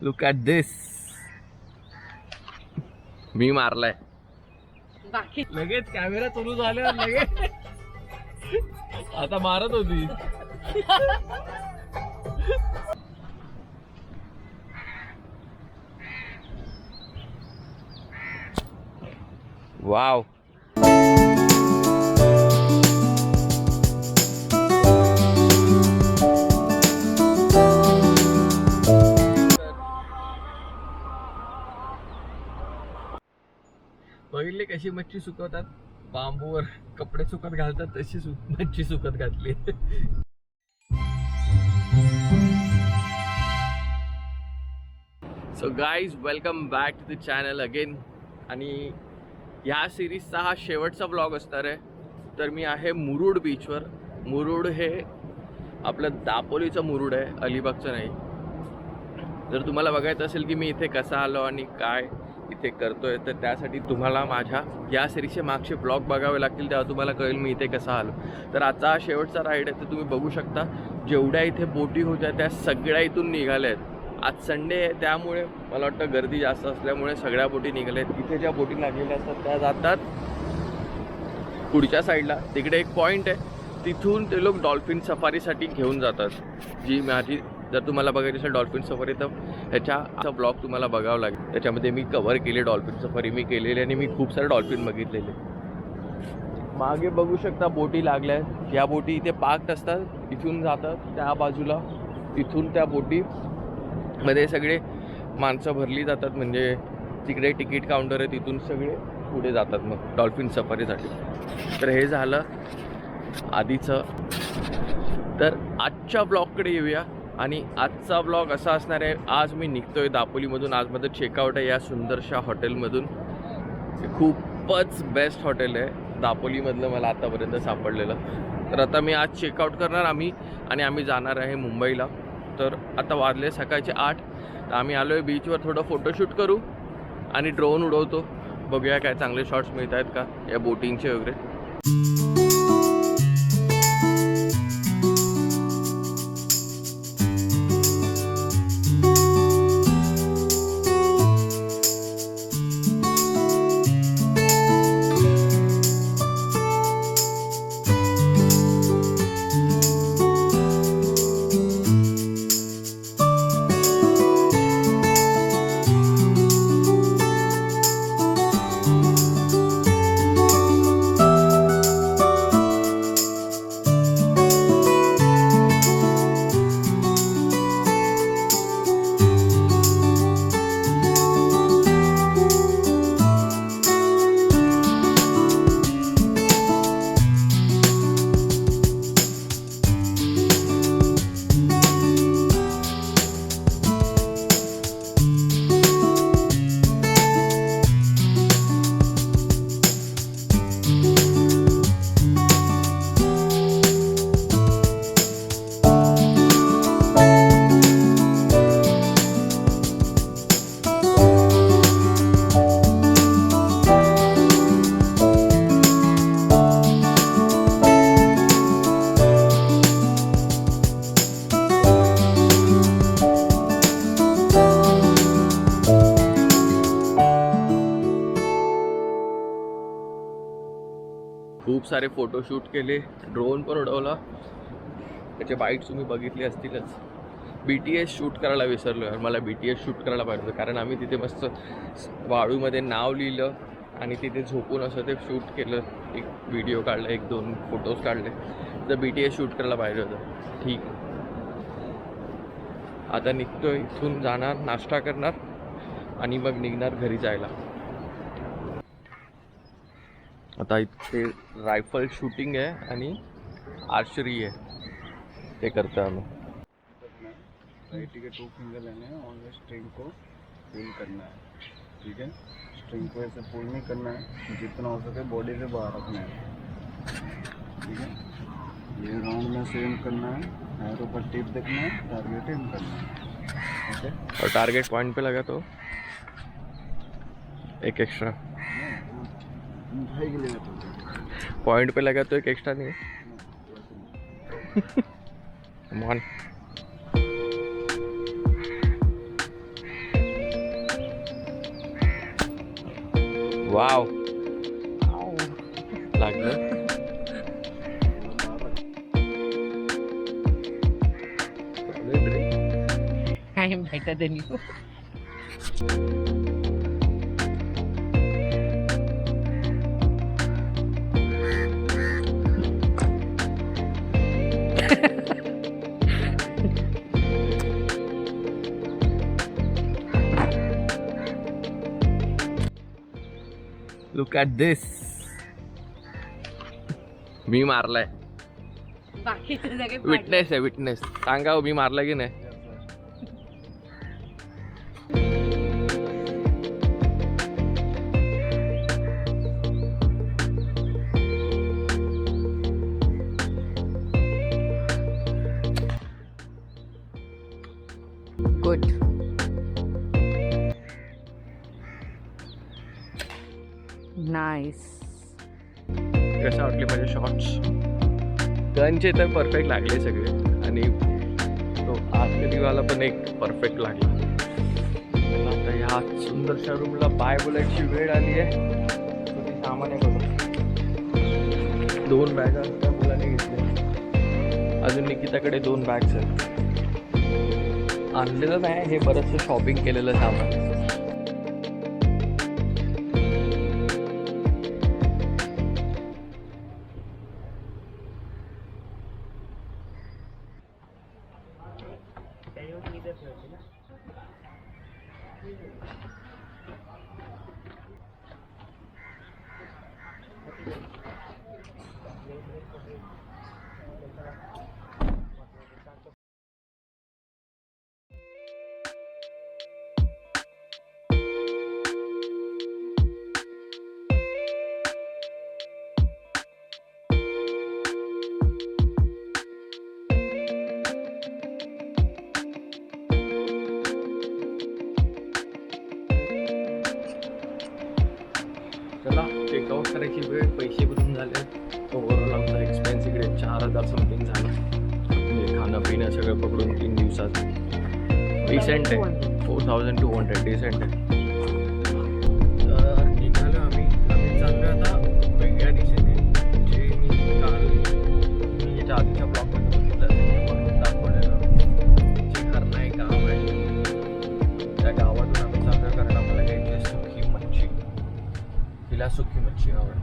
Look at this. मी मारलाय बाकी लगेच कॅमेरा चालू झाल्यावर लगेच आता मारत होती. वाव. बघितले कशी मच्छी सुकवतात, बांबूवर कपडे सुकत घालतात तशी मच्छी सुकत घातली. So guys, welcome back to the channel again. आणि ह्या सिरीजचा हा शेवटचा ब्लॉग असणार आहे. तर मी आहे मुरुड बीचवर. मुरुड हे आपलं दापोलीचं मुरुड आहे, अलिबागचं नाही. जर तुम्हाला बघायचं असेल की मी इथे कसा आलो आणि काय इथे करतोय, तर त्यासाठी तुम्हाला माझ्या या सिरीजचे मागचे ब्लॉग बघावे लागतील, तेव्हा तुम्हाला कळेल मी इथे कसा आलो. तर आजचा हा शेवटचा राईड आहे. तर तुम्ही बघू शकता जेवढ्या इथे बोटी होत्या त्या सगळ्या इथून निघाल्या आहेत. आज संडे आहे त्यामुळे मला वाटतं गर्दी जास्त असल्यामुळे सगळ्या बोटी निघाल्या आहेत. इथे ज्या बोटी लागलेल्या असतात त्या जातात पुढच्या साईडला. तिकडे एक पॉईंट आहे, तिथून ते लोक डॉल्फिन सफारीसाठी घेऊन जातात. जी माझी जर तुम्हाला बघायची असेल डॉल्फिन सफारी, तर ह्याचा ब्लॉग तुम्हाला बघावं लागेल. त्याच्यामध्ये मी कव्हर केले डॉल्फिन सफारी मी केलेली आणि मी खूप सारे डॉल्फिन बघितलेले. मागे बघू शकता बोटी लागल्या आहेत. या बोटी इथे पार्क्ड असतात, इथून जातात त्या बाजूला. तिथून त्या बोटीमध्ये सगळे माणसं भरली जातात, म्हणजे तिकडे तिकीट काउंटर आहे, तिथून सगळे पुढे जातात मग डॉल्फिन सफारीसाठी. तर हे झालं आधीचं. तर आजच्या ब्लॉगकडे येऊया. आणि आजचा ब्लॉग असा असणार आहे, आज मी निघतोय दापोलीमधून. आज माझं चेकआउट आहे या सुंदरशा हॉटेलमधून. खूपच बेस्ट हॉटेल आहे दापोलीमधलं मला आतापर्यंत सापडलेलं. तर आता मी आज चेकआउट करणार आम्ही जाणार आहे मुंबईला. तर आता वाजले सकाळचे 8. तर आम्ही आलो आहे बीचवर, थोडं फोटोशूट करू आणि ड्रोन उडवतो. बघूया काय चांगले शॉट्स मिळत आहेत का या बोटिंगचे वगैरे. खूप सारे फोटोशूट केले, ड्रोन पण उडवला. त्याचे बाईट्स तुम्ही बघितले असतीलच. BTS शूट करायला विसरलो यार. मला BTS शूट करायला पाहिजे होतं, कारण आम्ही तिथे मस्त वाळूमध्ये नाव लिहिलं आणि तिथे झोपून असं ते शूट केलं. एक व्हिडिओ काढला, 1-2 फोटोज काढले. तर BTS शूट करायला पाहिजे होतं. ठीक आहे, आता निघतोय इथून, जाणार नाश्ता करणार आणि मग निघणार घरी जायला. आता इथे रायफल शूटिंग आहे आणि आर्चरी आहे, ते करतो आम्ही. राइट के 2 फिंगर लेने हैं और ये स्ट्रिंग को पुल करना है. ठीक है, स्ट्रिंग को ऐसे पुल नहीं करना है, जितना हो सके बॉडी से बाहर रखना है. ठीक है, ये राउंड में सेम करना है. एरो पर टिप देखना है, टारगेट एम करना है. ओके, और टारगेट पॉइंट पे लगा तो एक एक्स्ट्रा भाई के लिए पॉइंट पे लगा तो एक एक्स्ट्रा नहीं है. Come on. वाव लागलं. I am better than you. Look at this. मी मारलाय. बाकीचे सगळे विटनेस आहे, विटनेस. सांगा हो, मी मारला की नाही. गुड. नाईस. कसं वाटले माझे शॉर्ट्स? गनचे तर परफेक्ट लागले सगळे आणि तो आतमधीवाला पण एक परफेक्ट लागला. मला आता ह्या सुंदरशा रूमला बाय बोलायची वेळ आली आहे. तो ती सामान आहे बघा. 2 बॅगा त्या मुलाने घेतल्या. अजून निकिताकडे 2 बॅग्स आहेत. आणलेलं नाही, हे बरंचसं शॉपिंग केलेलं सामान. चला चेकआउट करायची वेळ. पैसे भरून झाले. ओव्हरऑल आमचा एक्सपेन्स इकडे 4000 समथिंग झाला. म्हणजे खाणं पिणं सगळं पकडून 3 दिवसात. डिसेंट आहे. 4200 डिसेंट आहे. तर निघालो आम्ही. चाललो आता वेगळ्या दिशेने. जे मी याच्या आधीच्या ब्लॉगमध्ये बघितलं म्हणून दाखवलेलं जे हरणा एक गाव आहे. त्या गावातून आम्ही चाललो कारण आम्हाला घ्यायची आहे सुकी मच्छी. तिला सुकी मच्छी आवडते.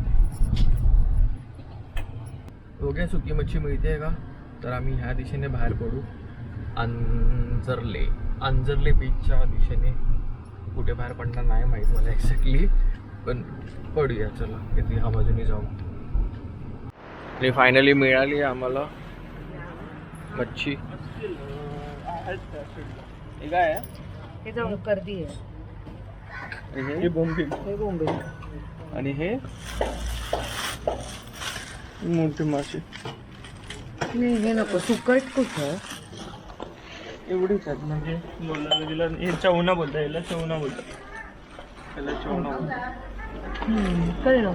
ओके, सुकी मच्छी मिळते का? तर आम्ही ह्या दिशेने बाहेर पडू. अंजरले बीचच्या दिशेने. कुठे बाहेर पडणार नाही माहीत मला एक्झॅक्टली, पण पडूया. चला किती ह्या बाजूने जाऊ. आणि फायनली मिळाली आम्हाला मच्छी. हे काय आहे? हे जाऊन कर्दी आहे. हे बोंबील. हे बोंबील. आणि हे मोठे मासे. नाही हे नको. सुकट कुठं? एवढीच आहेत. म्हणजे बोलायला गेला हे चवना बोलतात. याला चवना बोलतात. त्याला चवना बोलतात. कळलं.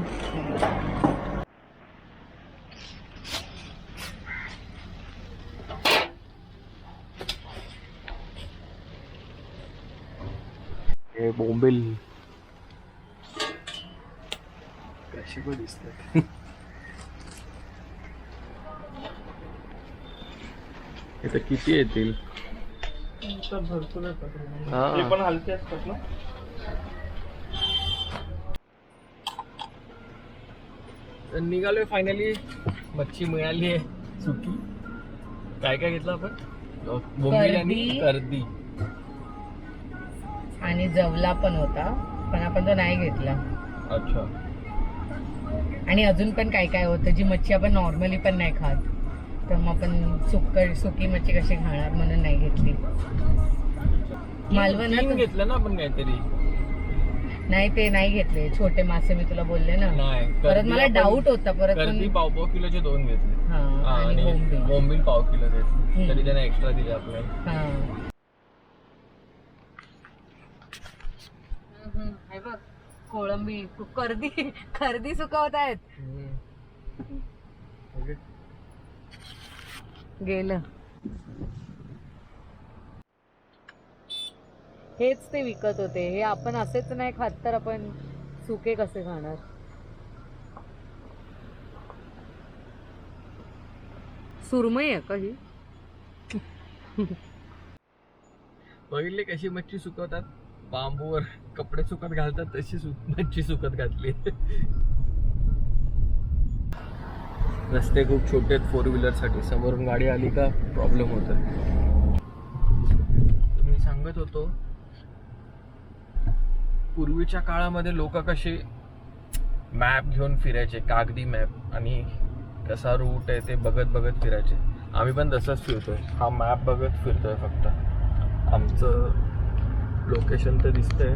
हे बोंबील कशी पण दिसतात. इथं किती येतील? भरपूर येतात. पण हलके असतात ना. निघालोय फायनली. मच्छी मिळाली आहे सुकी. काय काय घेतलं आपण? बोंबील आणि कर्दी. आणि जवला पण होता, पण आपण तो नाही घेतला. अच्छा. आणि अजून पण काय काय होतं जी मच्छी आपण नॉर्मली पण नाही खात. तर मग आपण सुकी मच्छी कशी खाणार म्हणून नाही घेतली. मालवणात घेतलं ना आपण काहीतरी. नाही ते नाही घेतले. छोटे मासे मी तुला बोलले ना. नाही, परत मला डाऊट होता. परत कर्दी पाव किलोचे 2 घेतले. आणि बोंबील पाव किलो घेतले. तरी त्याने एक्स्ट्रा दिले आपल्याला. हे बघ कोळंबी. कर्दी सुकवत आहेत. गेलं. हेच ते विकत होते. हे आपण असेच नाही खात तर आपण सुके कसे खाणार? सुरमई आहे का ही? बघितले कशी मच्छी सुकवतात, बांबूवर कपडे सुकत घालतात तशी मच्छी सुकत घातली. रस्ते खूप छोटे आहेत 4 व्हीलर साठी. समोरून गाडी आली का प्रॉब्लेम होतो. मी सांगत होतो पूर्वीच्या काळामध्ये लोक कसे मॅप घेऊन फिरायचे, कागदी मॅप, आणि कसा रूट आहे ते बघत बघत फिरायचे. आम्ही पण तसंच फिरतोय, हा मॅप बघत फिरतोय. फक्त आमचं लोकेशन तर दिसतंय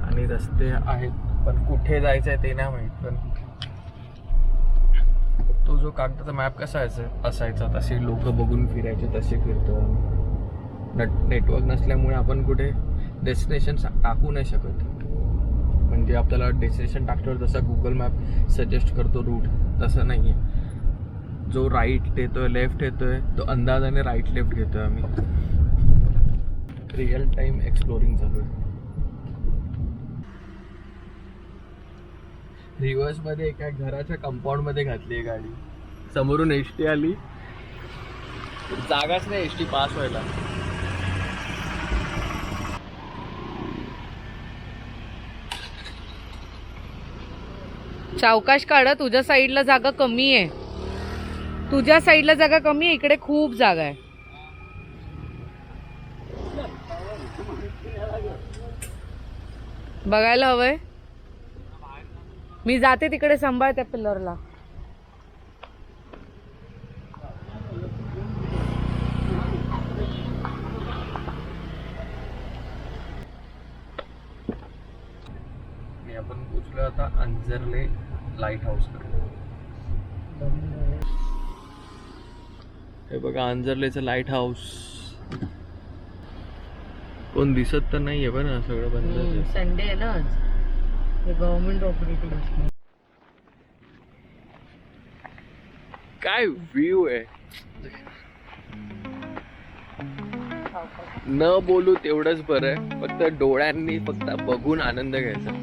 आणि रस्ते आहेत, पण कुठे जायचं आहे ते नाही माहीत. पण तो जो कागदाचा मॅप कसा असायचा तसे लोक बघून फिरायचे, तसे फिरतो. नेटवर्क नसल्यामुळे आपण कुठे डेस्टिनेशन टाकू नाही शकत. म्हणजे आपल्याला डेस्टिनेशन टाकल्यावर जसा गुगल मॅप सजेस्ट करतो रूट, तसं नाही आहे. जो राईट येतोय लेफ्ट येतोय तो अंदाजाने राईट लेफ्ट घेतोय आम्ही. रिअल टाइम एक्सप्लोरिंग चालू आहे. रिव्हर्स मध्ये एका घराच्या कंपाऊंड मध्ये घातली आहे गाडी. समोरून एसटी आली, जागाच नाही एसटी पास व्हायला. सावकाश काढा, तुझ्या साईडला जागा कमी आहे. तुझ्या साईडला जागा कमी आहे, इकडे खूप जागा आहे. बघायला हवंय. मी जाते तिकडे, सांभाळ त्या पिल्लरला. आपण पोचलो आता अंजर्ले लाईट हाऊस कडे. हे बघा अंजर्लेचं लाईट हाऊस. कोण दिसत तर नाहीये पण सगळं बंद. संडे आहे ना आज, गव्हर्नमेंट ऑपरेटिंग. काय व्ह्यू आहे. न बोलू तेवढंच बरं आहे. फक्त डोळ्यांनी फक्त बघून आनंद घ्यायचा.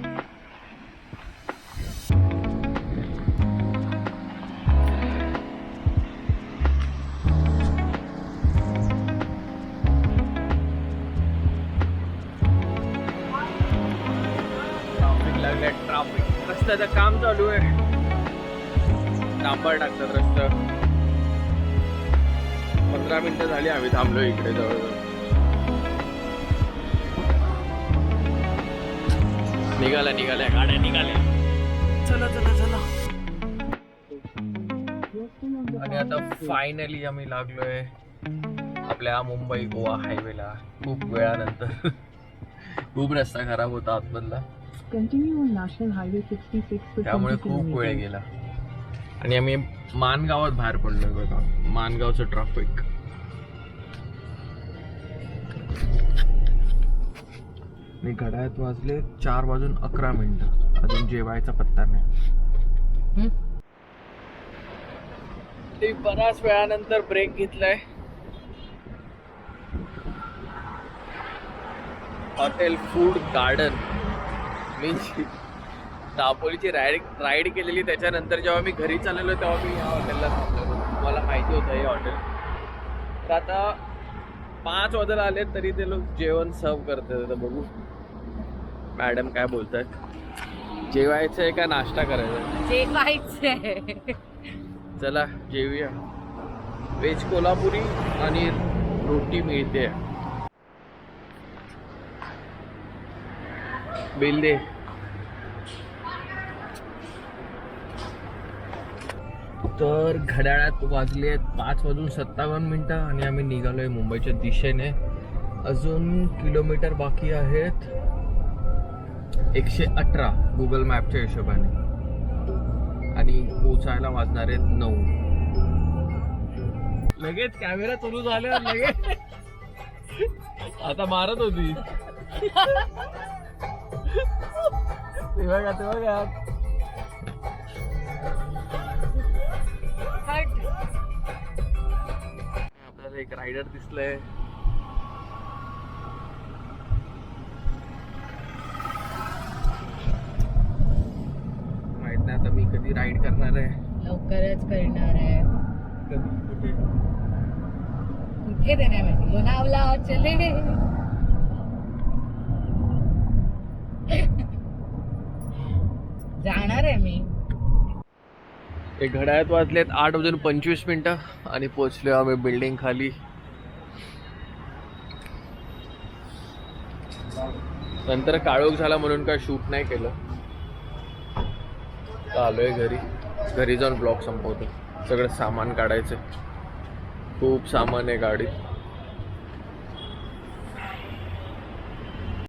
ट्रॅफिक, रस्त्याचं काम चालू आहे. डांबर टाकतात रस्ता. 15 मिनिटं झाली आम्ही थांबलो इकडे जवळजवळ. निघाल्या गाड्या निघाल्या. चला चला चला. आणि आता फायनली आम्ही लागलोय आपल्या मुंबई गोवा हायवेला. खूप वेळानंतर. खूप रस्ता खराब होता आतमधला, त्यामुळे खूप वेळ गेला. आणि आम्ही मानगावात बाहेर पडलोय बघा. मानगावचं ट्रॅफिक. मी घड्याळात वाजले 4:11. अजून जेवायचा पत्ता नाही. ते बऱ्याच वेळानंतर ब्रेक घेतलाय. Hotel food garden. मी दापोलीची राईड केलेली, त्याच्यानंतर जेव्हा मी घरी चाललेलो तेव्हा मी या हॉटेलला थांबलेलो. मला माहिती होतं हे हॉटेल. तर आता 5 वाजायला आले तरी ते लोक जेवण सर्व करतात. बघू मॅडम काय बोलतात. जेवायचं आहे का नाश्ता करायचा? जेवायचंय. चला जेवूया. व्हेज कोल्हापुरी आणि रोटी मिळते. बिल दे. तर घड्याळात वाजले आहेत 5:57 आणि आम्ही निघालोय मुंबईच्या दिशेने. अजून किलोमीटर बाकी आहेत 118 गुगल मॅपच्या हिशोबाने. आणि पोचायला वाजणार आहेत 9. लगेच कॅमेरा चालू झाल्यावर लगेच आता मारत होती. ते बघा आपल्याला एक रायडर दिसलंय. राईड करणार आहे. लवकरच करणार आहे. कुठे? कुठे ते नाही माहिती. लोणावला चले. जाणार आहे मी. एक घड्याळात वाजलेत 8:25 आणि पोहोचलो आम्ही बिल्डिंग खाली. नंतर काळोख झाला म्हणून काय शूट नाही केलं. आलोय घरी जाऊन ब्लॉग संपवतो. सगळं सामान काढायचं, खूप सामान आहे गाडीत.